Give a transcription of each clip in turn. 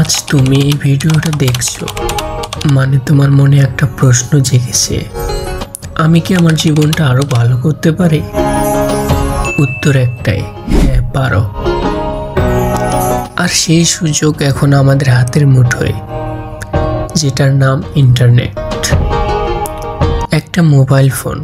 আজ তুমি এই ভিডিওটা দেখছো মানে তোমার মনে একটা প্রশ্ন জেগেছে, আমি কি আমার জীবনটা আরো ভালো করতে পারি? উত্তর একটাই, হ্যাঁ পারো। আর সেই সুযোগ এখন আমাদের হাতের মুঠোয়, যেটার নাম ইন্টারনেট। একটা মোবাইল ফোন,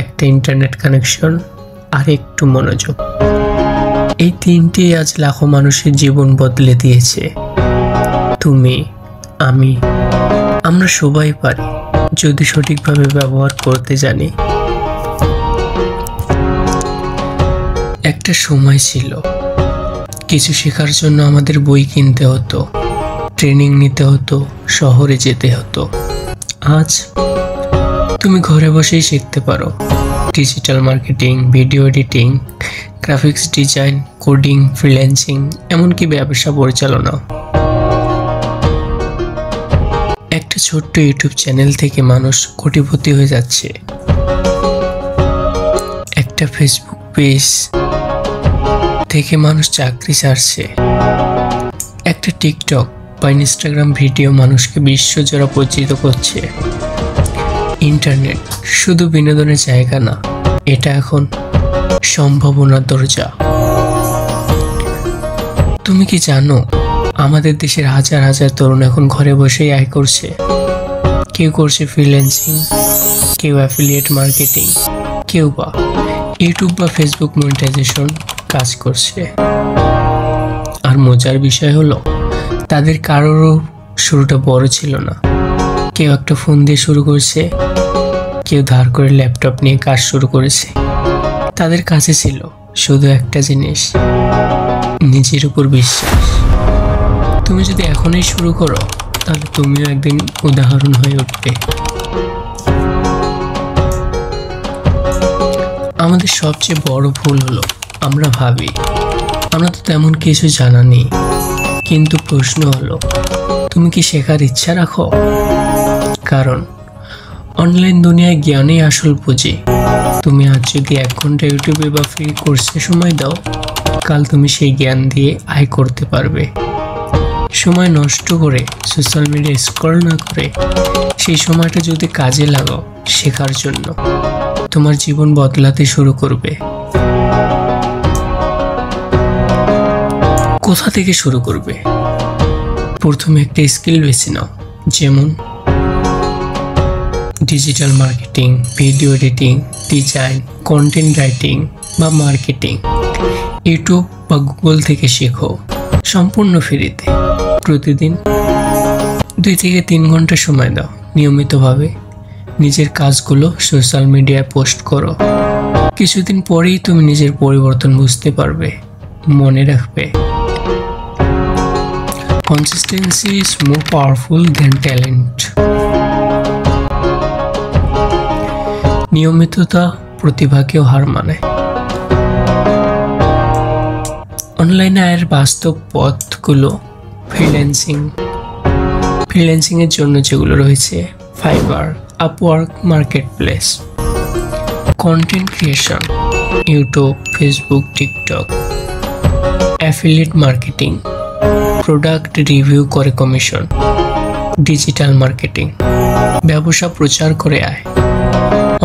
একটা ইন্টারনেট কানেকশন আর একটু মনোযোগ, এই তিনটি আজ লাখো মানুষের জীবন বদলে দিয়েছে। তুমি, আমি, আমরা সবাই পারি যদি সঠিকভাবে ব্যবহার করতে জানি। একটা সময় ছিল কিছু শেখার জন্য আমাদের বই কিনতে হতো, ট্রেনিং নিতে হতো, শহরে যেতে হতো। আজ তুমি ঘরে বসেই শিখতে পারো digital marketing, video editing, graphics design, coding, freelancing, এমনকি ব্যবসা পরিচালনা। একটা ছোট্ট ইউটিউব চ্যানেল থেকে মানুষ কোটিপতি হয়ে যাচ্ছে। একটা ফেসবুক পেজ থেকে মানুষ চাকরি ছাড়ছে। একটা টিকটক বা ইনস্টাগ্রাম ভিডিও মানুষকে বিশ্বজোড়া পরিচিত করছে। ইন্টারনেট শুধু বিনোদনের জায়গা না, এটা এখন সম্ভাবনার দরজা। তুমি কি জানো আমাদের দেশের হাজার হাজার তরুণ এখন ঘরে বসেই আয় করছে? কেউ করছে ফ্রিল্যান্সিং, কেউ অ্যাফিলিয়েট মার্কেটিং, কেউ বা ইউটিউব বা ফেসবুক মনিটাইজেশন কাজ করছে। আর মজার বিষয় হলো, তাদের কারোরও শুরুটা বড় ছিল না। কেউ একটা ফোন দিয়ে শুরু করছে, কেউ ধার করে ল্যাপটপ নিয়ে কাজ শুরু করেছে। তাদের কাছে ছিল শুধু একটা জিনিস, নিজের উপর বিশ্বাস। তুমি যদি এখনই শুরু করো, তাহলে তুমিও একদিন উদাহরণ হয়ে উঠবে। আমাদের সবচেয়ে বড় ভুল হলো আমরা ভাবি আমরা তো তেমন কিছু জানা নেই। কিন্তু প্রশ্ন হলো, তুমি কি শেখার ইচ্ছা রাখো? কারণ অনলাইন দুনিয়ায় জ্ঞানই আসল পুঁজি। তুমি আজ যদি 1 ঘন্টা ইউটিউবে বা ফ্রি কোর্সে সময় দাও, কাল তুমি সেই জ্ঞান দিয়ে আয় করতে পারবে। সময় নষ্ট করে সোশ্যাল মিডিয়া স্ক্রল না করে সেই সময়টা যদি কাজে লাগাও শেখার জন্য, তোমার জীবন বদলাতে শুরু করবে। কোথা থেকে শুরু করবে? প্রথমে একটা স্কিল বেছে নাও, যেমন digital marketing, video editing, design, content writing বা মার্কেটিং। ইউটিউব বা গুগল থেকে শেখো, সম্পূর্ণ ফ্রিতে। প্রতিদিন 2 থেকে 3 ঘন্টা সময় দাও। নিয়মিতভাবে নিজের কাজগুলো সোশ্যাল মিডিয়ায় পোস্ট করো। কিছুদিন পরেই তুমি নিজের পরিবর্তন বুঝতে পারবে। মনে রাখবে, consistency is more powerful than talent. নিয়মিততা প্রতিভাকেও হার মানায়। অনলাইনে আয়ের বাস্তব পথগুলো ফ্রিল্যান্সিং এর জন্য যেগুলো রয়েছে: fibre, Upwork, marketplace. Content creation, YouTube, Facebook, TikTok. Affiliate marketing, product review করে কমিশন। ডিজিটাল মার্কেটিং, ব্যবসা প্রচার করে আয়।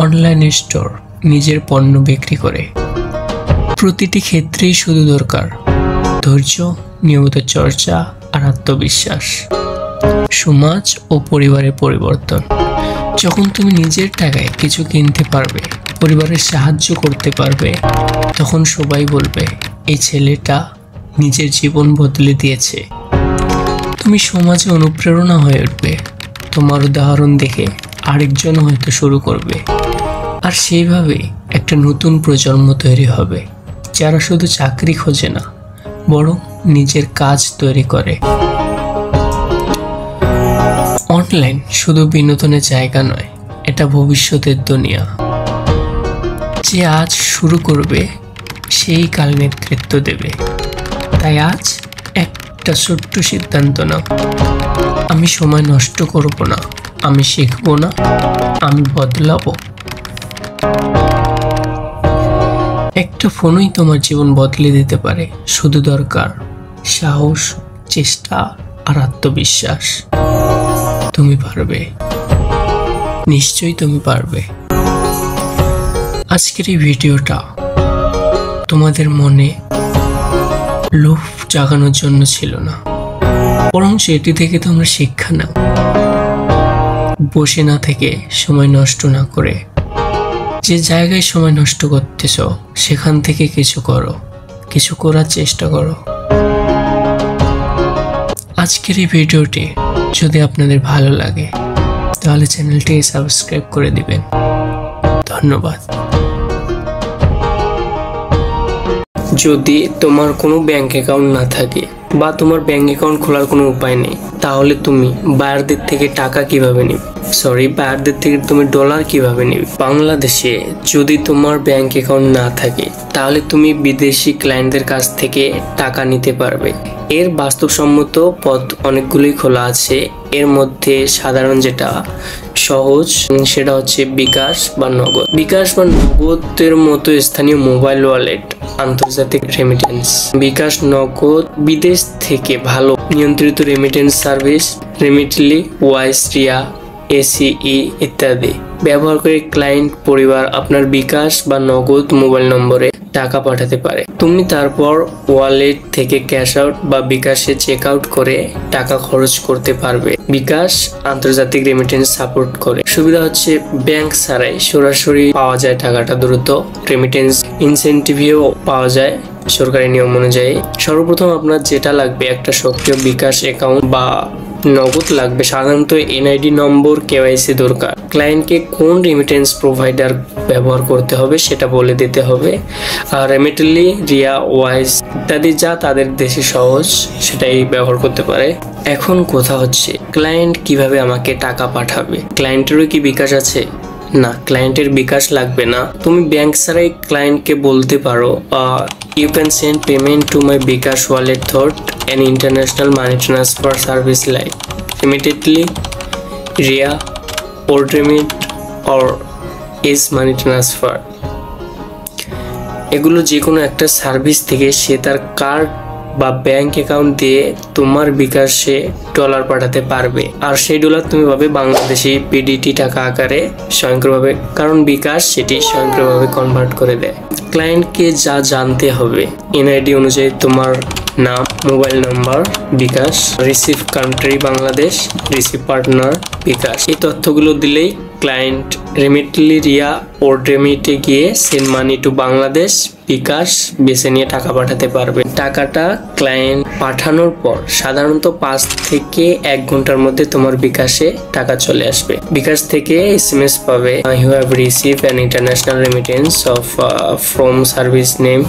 অনলাইন স্টোর, নিজের পণ্য বিক্রি করে। প্রতিটি ক্ষেত্রেই শুধু দরকার ধৈর্য, নিয়মিত চর্চা আর আত্মবিশ্বাস। সমাজ ও পরিবারের পরিবর্তন, যখন তুমি নিজের টাকায় কিছু কিনতে পারবে, পরিবারের সাহায্য করতে পারবে, তখন সবাই বলবে এই ছেলেটা নিজের জীবন বদলে দিয়েছে। তুমি সমাজে অনুপ্রেরণা হয়ে উঠবে। তোমার উদাহরণ দেখে আরেকজন হয়তো শুরু করবে। আর সেইভাবে একটা নতুন প্রজন্ম তৈরি হবে, যারা শুধু চাকরি খোঁজে না, বরং নিজের কাজ তৈরি করে। অনলাইন শুধু বিনোদনের জায়গা নয়, এটা ভবিষ্যতের দুনিয়া। যে আজ শুরু করবে সেই কাল নেতৃত্ব দেবে। তাই আজ একটা ছোট্ট সিদ্ধান্ত নাও, আমি সময় নষ্ট করব না, আমি শিখবো না, আমি বদলাবো। একটা ফোনই তোমার জীবন বদলে দিতে পারে, শুধু দরকার সাহস, চেষ্টা আর আত্মবিশ্বাস। তুমি পারবে, নিশ্চয়ই তুমি পারবে। আজকের এই ভিডিওটা তোমাদের মনে লোভ জাগানোর জন্য ছিল না, বরং এটি থেকে তোমরা শিক্ষা নাও। বসে না থেকে, সময় নষ্ট না করে, যে জায়গায় সময় নষ্ট করতেছ সেখান থেকে কিছু করো, কিছু করার চেষ্টা করো। আজকের এই ভিডিওটি যদি আপনাদের ভালো লাগে তাহলে চ্যানেলটি সাবস্ক্রাইব করে দিবেন। ধন্যবাদ। যদি তোমার কোনো ব্যাংক অ্যাকাউন্ট না থাকে বা তোমার ব্যাংক অ্যাকাউন্ট খোলার কোনো উপায় নেই, তাহলে তুমি বায়ারদের থেকে টাকা কিভাবে নিবে? বায়ারদের থেকে তুমি ডলার কিভাবে নিবে? বাংলাদেশে যদি তোমার ব্যাংক অ্যাকাউন্ট না থাকে তাহলে তুমি বিদেশি ক্লায়েন্টদের কাছ থেকে টাকা নিতে পারবে। এর বাস্তবসম্মত পথ অনেকগুলোই খোলা আছে। এর মধ্যে সাধারণ যেটা সহজ সেটা হচ্ছে বিকাশ বা নগদ। বিকাশ বা নগদের মতো স্থানীয় মোবাইল ওয়ালেট, আন্তর্জাতিক রেমিটেন্স। বিকাশ নগদ বিদেশ থেকে ভালো নিয়ন্ত্রিত remittance service, Remitly, Wise, Ria, ACE ইত্যাদি ব্যবহার করে ক্লায়েন্ট পরিবার আপনার বিকাশ বা নগদ মোবাইল নম্বরে টাকা পাঠাতে পারে। তুমি তারপর ওয়ালেট থেকে ক্যাশ আউট বা বিকাশে চেক আউট করে টাকা খরচ করতে পারবে। বিকাশ আন্তর্জাতিক রেমিটেন্স সাপোর্ট করে। সুবিধা হচ্ছে ব্যাংক ছাড়াই সরাসরি পাওয়া যায় টাকাটা দ্রুত। রেমিটেন্স ইনসেন্টিভও পাওয়া যায় সরকারি নিয়ম অনুযায়ী। সর্বপ্রথম আপনার যেটা লাগবে একটা সক্রিয় বিকাশ অ্যাকাউন্ট বা নগদ লাগবে। সাধারণত এনআইডি নম্বর, কেওয়াইসি দরকার। ক্লায়েন্টকে কোন রেমিটেন্স প্রোভাইডার ব্যবহার করতে হবে সেটা বলে দিতে হবে। আর রেমিটলি, রিয়া, ওয়াইস ইত্যাদি যা তাদের দেশে সহজ সেটাই ব্যবহার করতে পারে। এখন কথা হচ্ছে ক্লায়েন্ট কিভাবে আমাকে টাকা পাঠাবে? ক্লায়েন্টেরও কি বিকাশ আছে? না, ক্লায়েন্টের বিকাশ লাগবে না। তুমি ব্যাংক ছাড়াই ক্লায়েন্টকে বলতে পারো you can send payment to my Bikash wallet through an international money transfer service like Remitly, Ria, Ordremit or Is Money Transfer। এগুলো যে কোনো একটা সার্ভিস থেকে সে তার কার্ড বা ব্যাংক অ্যাকাউন্ট দিয়ে তোমার বিকাশে ডলার পাঠাতে পারবে। আর সেই ডলার তুমি পাবে বাংলাদেশি পিডিটি টাকা আকারে স্বয়ংক্রিয়ভাবে, কারণ বিকাশ সেটি স্বয়ংক্রিয়ভাবে কনভার্ট করে দেয়। ক্লায়েন্টকে যা জানতে হবে, এনআইডি অনুযায়ী তোমার নাম, mobile number, bKash, receive country Bangladesh, receive partner bKash. এই তথ্যগুলো দিলেই ক্লায়েন্ট রেমিটলি, রিয়া, ওরড্রেমিটে গিয়ে send money to Bangladesh bKash বেছে নিয়ে টাকা পাঠাতে পারবে। টাকাটা ক্লায়েন্ট পাঠানোর পর সাধারণত 5 থেকে 1 ঘন্টার মধ্যে তোমার বিকাশে টাকা চলে আসবে। বিকাশ থেকে SMS পাবে you have receive an international remittance of from service name.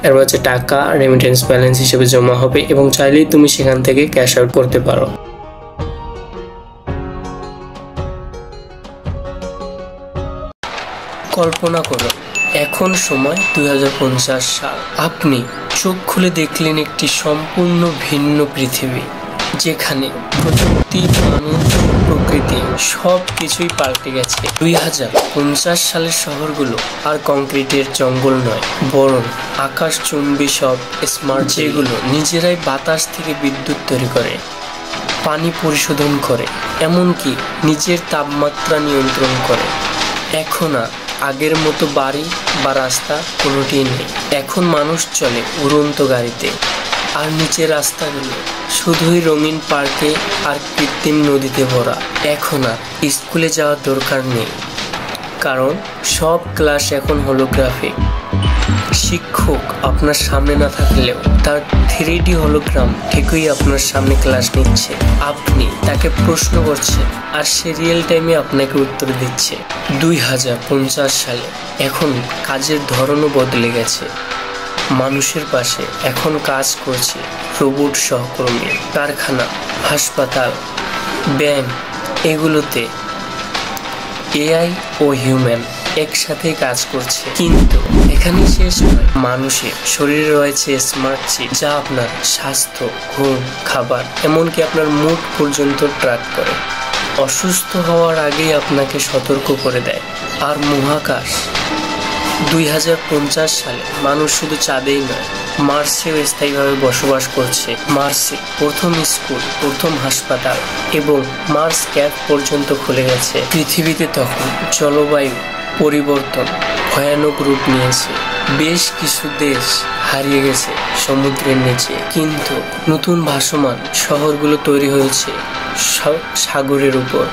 এরপর হচ্ছে টাকা রেমিটেন্স ব্যালেন্স হিসেবে জমা হবে এবং চাইলেই তুমি সেখান থেকে ক্যাশ আউট করতে পারো। কল্পনা করো এখন সময় 2050 সাল। আপনি চোখ খুলে দেখলেন একটি সম্পূর্ণ ভিন্ন পৃথিবী, যেখানে প্রযুক্তি, মানুষ, প্রকৃতি সব কিছুই পাল্টে গেছে। 2050 সালের শহরগুলো আর কংক্রিটের জঙ্গল নয়, বরং আকাশচুম্বী সব স্মার্ট, যেগুলো নিজেরাই বাতাস থেকে বিদ্যুৎ তৈরি করে, পানি পরিশোধন করে, এমনকি নিজের তাপমাত্রা নিয়ন্ত্রণ করে। এখন আর আগের মতো বাড়ি বা রাস্তা কোনোটিই নেই। এখন মানুষ চলে উড়ন্ত গাড়িতে, আর নিচের রাস্তাগুলো শুধুই রঙিন পার্কে আর কৃত্রিম নদীতে ভরা। এখন আর স্কুলে যাওয়ার দরকার নেই, কারণ সব ক্লাস এখন হোলোগ্রাফিক। শিক্ষক আপনার সামনে না থাকলেও তার 3D হলোগ্রাম ঠিকই আপনার সামনে ক্লাস নিচ্ছে। আপনি তাকে প্রশ্ন করছেন আর সে রিয়েল টাইমে আপনাকে উত্তর দিচ্ছে। 2050 সালে এখন কাজের ধরনও বদলে গেছে। মানুষের পাশে এখন কাজ করছে রোবট সহকর্মী। কারখানা, হাসপাতাল, ব্যাংক এগুলোতে এআই ও হিউম্যান একসাথে কাজ করছে। কিন্তু এখানে শেষ নয়, মানুষের শরীরে রয়েছে স্মার্ট চিপ, যা আপনার স্বাস্থ্য, ঘুম, খাবার, এমনকি আপনার মুড পর্যন্ত ট্র্যাক করে। অসুস্থ হওয়ার আগেই আপনাকে সতর্ক করে দেয়। আর মহাকাশ, 2050 সালে মানুষ শুধু চাঁদেই নয়, মার্সেও স্থায়ীভাবে বসবাস করছে। মার্সে প্রথম স্কুল, প্রথম হাসপাতাল এবং মার্স ক্যাম্প পর্যন্ত খুলে গেছে। পৃথিবীতে তখন জলবায়ু পরিবর্তন ভয়ানক রূপ নিয়েছে। বেশ কিছু দেশ হারিয়ে গেছে সমুদ্রের নিচে, কিন্তু নতুন ভাসমান শহরগুলো তৈরি হয়েছে সাগরের উপর।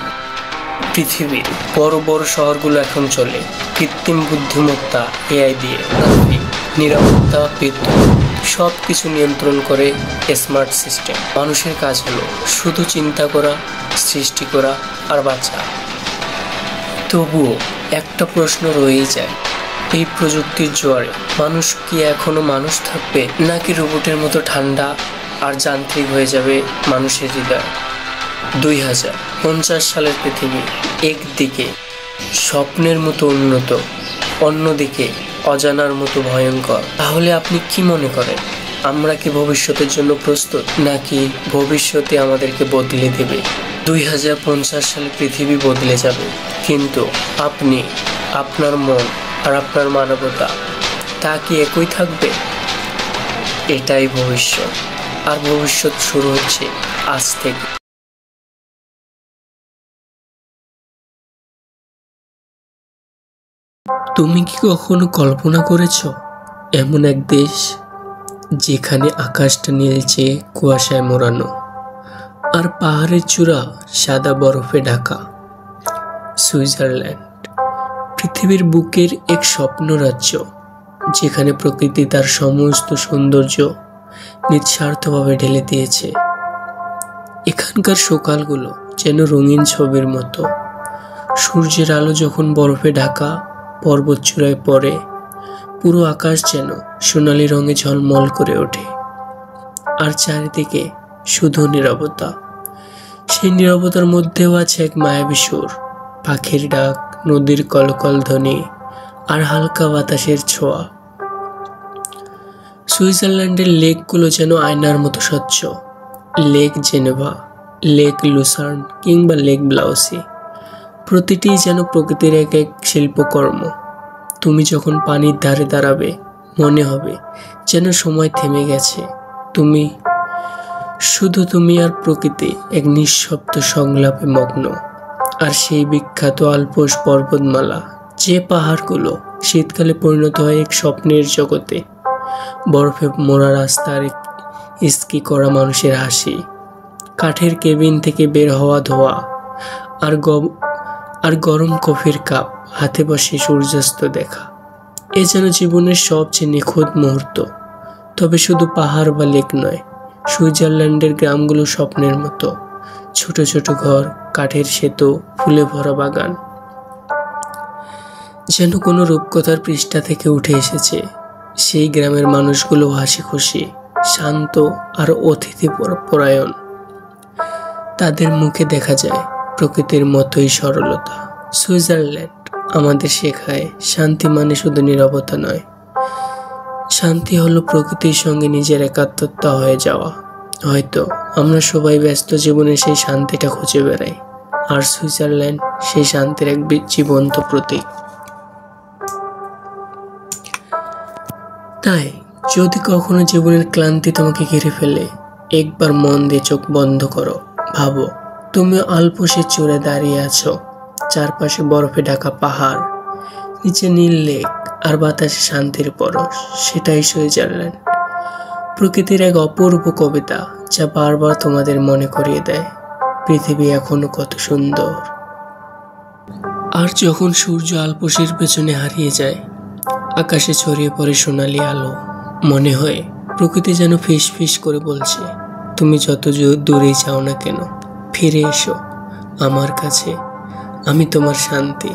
পৃথিবীর বড় বড় শহরগুলো এখন চলে কৃত্রিম বুদ্ধিমত্তা, এআই দিয়ে। নিরাপত্তা, বিদ্যুৎ সব কিছু নিয়ন্ত্রণ করে স্মার্ট সিস্টেম। মানুষের কাজ হলো শুধু চিন্তা করা, সৃষ্টি করা আর বাঁচা। তবুও একটা প্রশ্ন রয়েই যায়, এই প্রযুক্তির জোয়ারে মানুষ কি এখনো মানুষ থাকবে, নাকি রোবটের মতো ঠান্ডা আর যান্ত্রিক হয়ে যাবে মানুষের হৃদয়? 2050 সালের পৃথিবী একদিকে স্বপ্নের মতো উন্নত, অন্যদিকে অজানার মতো ভয়ঙ্কর। তাহলে আপনি কি মনে করেন, আমরা কি ভবিষ্যতের জন্য প্রস্তুত, নাকি ভবিষ্যতে আমাদেরকে বদলে দেবে? 2050 সালে পৃথিবী বদলে যাবে, কিন্তু আপনি, আপনার মন আর আপনার মানবতা, তা কি একই থাকবে? এটাই ভবিষ্যৎ, আর ভবিষ্যৎ শুরু হচ্ছে আজ থেকে। তুমি কি কখনো কল্পনা করেছ এমন এক দেশ যেখানে আকাশটা নীলচে কুয়াশায় মোড়ানো আর পাহাড়ের চূড়া সাদা বরফে ঢাকা? সুইজারল্যান্ড পৃথিবীর বুকের এক স্বপ্ন রাজ্য, যেখানে প্রকৃতি তার সমস্ত সৌন্দর্য নিঃস্বার্থভাবে ঢেলে দিয়েছে। এখানকার সকালগুলো যেন রঙিন ছবির মতো। সূর্যের আলো যখন বরফে ঢাকা পর্বত চূড়ায় পড়ে, পুরো আকাশ যেন সোনালি রঙে ঝলমল করে ওঠে। আর চারিদিকে শুধু নীরবতা। সেই নীরবতার মধ্যেও আছে এক মায়াবী সুর, পাখির ডাক, নদীর কলকল ধ্বনি আর হালকা বাতাসের ছোঁয়া। সুইজারল্যান্ডের লেকগুলো যেন আয়নার মতো স্বচ্ছ। লেক জেনেভা, লেক লুসার্ন কিংবা লেক ব্লাউসি, প্রতিটি যেন প্রকৃতির এক এক শিল্পকর্ম। তুমি যখন পানির ধারে দাঁড়াবে, মনে হবে যেন সময় থেমে গেছে। শুধু তুমি আর প্রকৃতি এক নিঃশব্দ সংলাপে মগ্ন। আর সেই বিখ্যাত আল্পস পর্বতমালা, যে পাহাড়গুলো শীতকালে পরিণত হয় এক স্বপ্নের জগতে। বরফে মোড়া রাস্তার স্কি করা মানুষের হাসি, কাঠের কেবিন থেকে বের হওয়া ধোঁয়া, আর গরম কফির কাপ হাতে বসে সূর্যাস্ত দেখা। এ যেন জীবনের সবচেয়ে নিখুঁত মুহূর্ত। তবে শুধু পাহাড় বা লেক নয়, সুইজারল্যান্ডের গ্রামগুলো স্বপ্নের মতো। ছোট ছোট ঘর, কাঠের সেতু, ফুলে ভরা বাগান, যেন কোনো রূপকথার পৃষ্ঠা থেকে উঠে এসেছে। সেই গ্রামের মানুষগুলো হাসি খুশি, শান্ত আর অতিথি পরায়ণ। তাদের মুখে দেখা যায় প্রকৃতির মতোই সরলতা। সুইজারল্যান্ড আমাদের শেখায়, শান্তি মানে শুধু নীরবতা নয়, শান্তি হলো প্রকৃতির সঙ্গে নিজের একাত্মতা হয়ে যাওয়া। হয়তো আমরা সবাই ব্যস্ত জীবনে সেই শান্তিটা খুঁজে বেড়াই, আর সুইজারল্যান্ড সেই শান্তির এক জীবন্ত প্রতীক। তাই যদি কখনো জীবনের ক্লান্তি তোমাকে ঘিরে ফেলে, একবার মন দিয়ে চোখ বন্ধ করো। ভাবো, তুমি আল্পসের চূড়ায় দাঁড়িয়ে আছো, চারপাশে বরফে ঢাকা পাহাড়, নিচে নীল লেক আর বাতাসে শান্তির পরশ। সেটাই সুইজারল্যান্ড, প্রকৃতির এক অপূর্ব কবিতা, যা বারবার তোমাদের মনে করিয়ে দেয় পৃথিবী এখনো কত সুন্দর। আর যখন সূর্য আল্পসের পেছনে হারিয়ে যায়, আকাশে ছড়িয়ে পড়ে সোনালি আলো, মনে হয় প্রকৃতি যেন ফিস ফিস করে বলছে, তুমি যত দূরেই যাও না কেন, ফিরে এসো আমার কাছে, আমি তোমার শান্তি।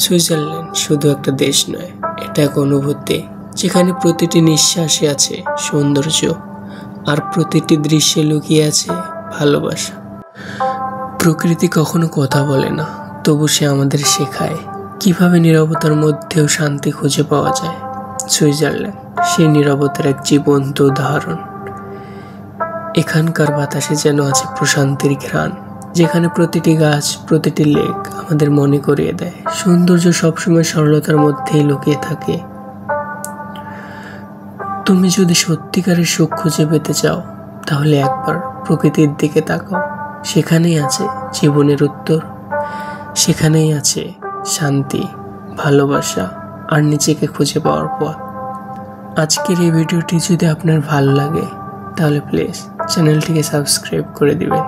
সুইজারল্যান্ড শুধু একটা দেশ নয়, এটা এক অনুভূতি, যেখানে প্রতিটি নিঃশ্বাসে আছে সৌন্দর্য, আর প্রতিটি দৃশ্যে লুকিয়ে আছে ভালোবাসা। প্রকৃতি কখনো কথা বলে না, তবু সে আমাদের শেখায় কিভাবে নীরবতার মধ্যেও শান্তি খুঁজে পাওয়া যায়। সুইজারল্যান্ড সেই নীরবতার এক জীবন্ত উদাহরণ। এখানকার বাতাসে যেন আছে প্রশান্তির ঘ্রাণ, যেখানে প্রতিটি গাছ, প্রতিটি লেক আমাদের মনে করিয়ে দেয় সৌন্দর্য সবসময় সরলতার মধ্যেই লুকিয়ে থাকে। তুমি যদি সত্যিকারের সুখ খুঁজে পেতে চাও, তাহলে একবার প্রকৃতির দিকে তাকাও। সেখানেই আছে জীবনের উত্তর, সেখানেই আছে শান্তি, ভালোবাসা আর নিজেকে খুঁজে পাওয়ার পথ। আজকের এই ভিডিওটি যদি আপনার ভালো লাগে, তাহলে প্লিজ চ্যানেলটিকে সাবস্ক্রাইব করে দিবেন।